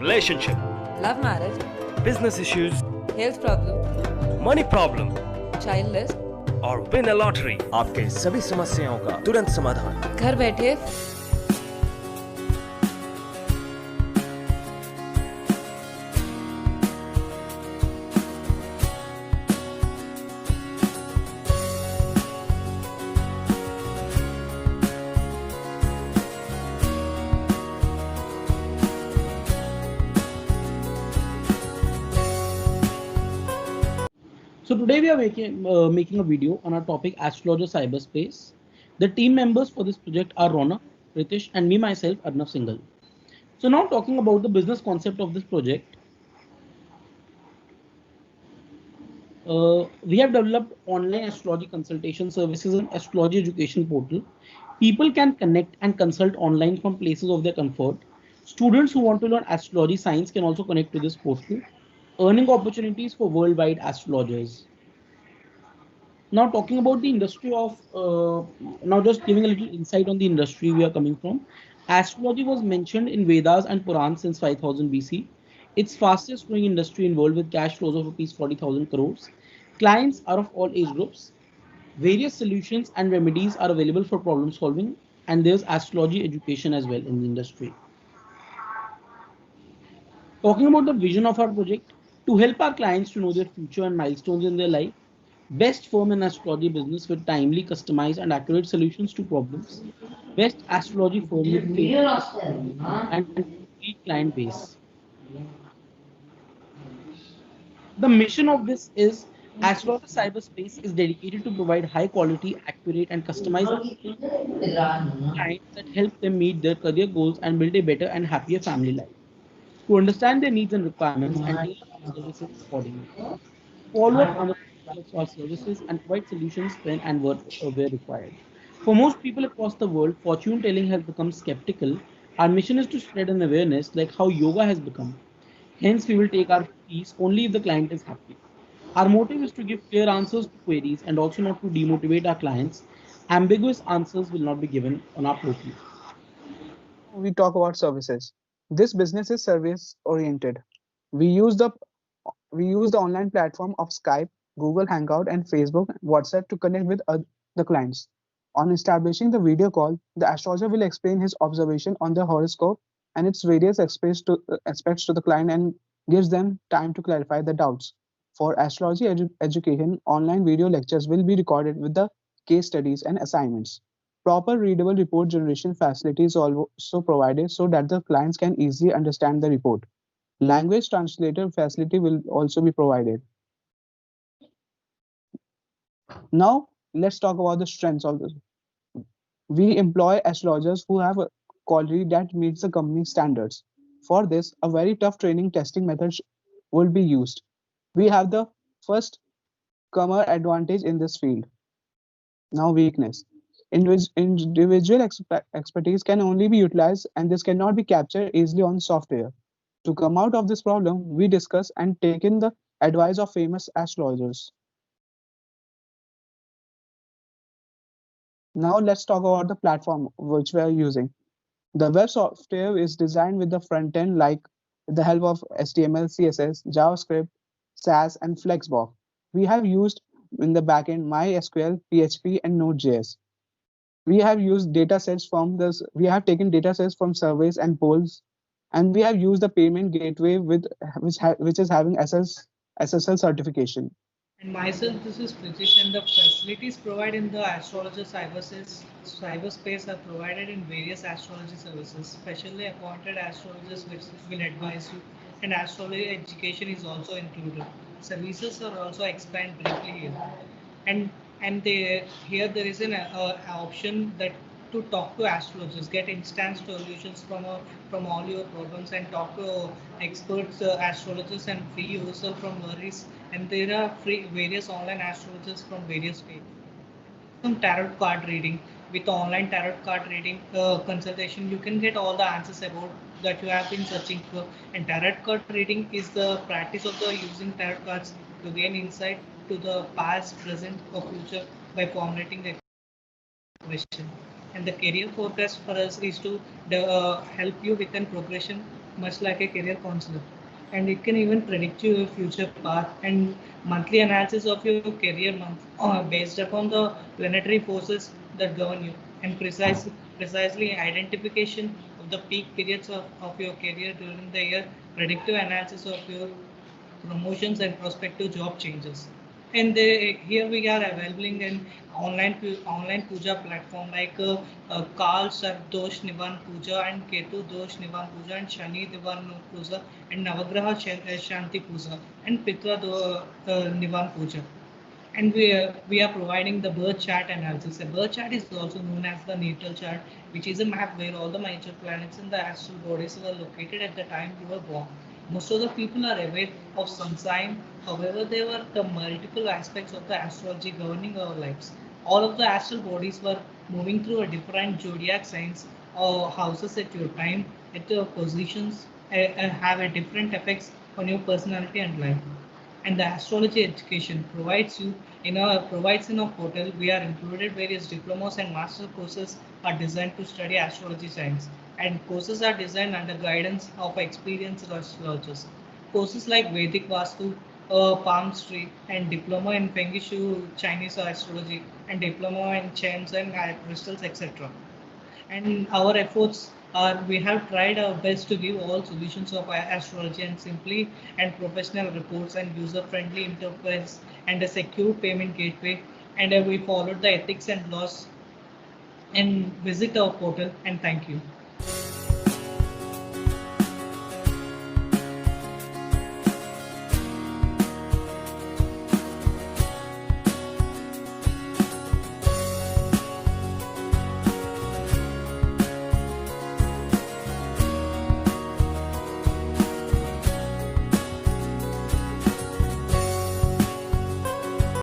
relationship, love marriage, business issues, health problem, money problem, childless, और win a lottery. आपके सभी समस्याओं का तुरंत समाधान घर बैठे So today we are making a video on our topic astrologer cyberspace. The team members for this project are Rona, Ritesh, and me myself, Arnav Singhal. So now talking about the business concept of this project, we have developed online astrology consultation services and astrology education portal. People can connect and consult online from places of their comfort. Students who want to learn astrology science can also connect to this portal, earning opportunities for worldwide astrologers. Now talking about the industry of now just giving a little insight on the industry we are coming from. Astrology was mentioned in Vedas and Purans since 5000 BC. It's fastest growing industry in world with cash flows of rupees 40,000 crores. Clients are of all age groups. Various solutions and remedies are available for problem solving, and there's astrology education as well in the industry. Talking about the vision of our project, to help our clients to know their future and milestones in their life, best firm in astrology business with timely, customized, and accurate solutions to problems, best astrology firm with and client base. The mission of this is Astrologer Cyberspace is dedicated to provide high quality, accurate, and customized clients that help them meet their career goals and build a better and happier family life. To understand their needs and requirements and tailor our services accordingly. Follow up on the of our services and provide solutions when and where required. For most people across the world, fortune telling has become skeptical. Our mission is to spread an awareness like how yoga has become. Hence, we will take our fees only if the client is happy. Our motive is to give clear answers to queries and also not to demotivate our clients. Ambiguous answers will not be given on our portal. We talk about services. This business is service oriented. We use the we use the online platform of Skype, Google Hangout, and Facebook, WhatsApp to connect with the clients. On establishing the video call, the astrologer will explain his observation on the horoscope and its various aspects to the client and gives them time to clarify the doubts. For astrology education, online video lectures will be recorded with the case studies and assignments. Proper readable report generation facilities are also provided so that the clients can easily understand the report. Language translator facility will also be provided. Now, let's talk about the strengths of this. We employ astrologers who have a quality that meets the company standards. For this, a very tough training testing method will be used. We have the first comer advantage in this field. Now, weakness. Individual expertise can only be utilized and this cannot be captured easily on software. To come out of this problem, we discuss and take in the advice of famous astrologers. Now let's talk about the platform which we are using. The web software is designed with the front end like with the help of HTML, CSS, JavaScript, SAS, and Flexbox. We have used in the backend MySQL, PHP, and Node.js. We have used data sets from this. We have taken data sets from surveys and polls, and we have used the payment gateway with which is having SSL certification. And myself, this is Pritish, and the facilities provided in the astrologer cyberspace are provided in various astrology services. Specially appointed astrologers which will advise you, and astrology education is also included. Services are also explained briefly here, and here there is an option that to talk to astrologers, get instant solutions from all your problems, and talk to experts, astrologers, and free yourself from worries. And there are free various online astrologers from various states. Some tarot card reading with online tarot card reading consultation, you can get all the answers about that you have been searching for. And tarot card reading is the practice of the using tarot cards to gain insight to the past, present, or future by formulating the question. And the career forecast for us is to help you within progression, much like a career counselor, and it can even predict your future path and monthly analysis of your career month based upon the planetary forces that govern you, and precisely identification of the peak periods of your career during the year, predictive analysis of your promotions and prospective job changes. And here we are availing an online puja platform like Kal Sardosh Nivan Puja and Ketu Dosh Nivan Puja and Shani Nivan Puja and Navagraha Shanti Puja and Nivan Puja. And we are providing the birth chart analysis. A birth chart is also known as the natal chart, which is a map where all the major planets in the astral bodies were located at the time you were born. Most of the people are aware of sun sign. However, there were the multiple aspects of the astrology governing our lives. All of the astral bodies were moving through a different zodiac signs or houses at your time, at your positions, have a different effects on your personality and life. And the astrology education provides in our portal. We are included various diplomas and master courses are designed to study astrology science, and courses are designed under guidance of experienced astrologers. Courses like Vedic Vastu, palmistry, and diploma in Feng Shui Chinese astrology, and diploma in charms and crystals, etc. And our efforts are, we have tried our best to give all solutions of astrology and simply and professional reports and user friendly interface and a secure payment gateway, and we followed the ethics and laws. And visit our portal, and thank you.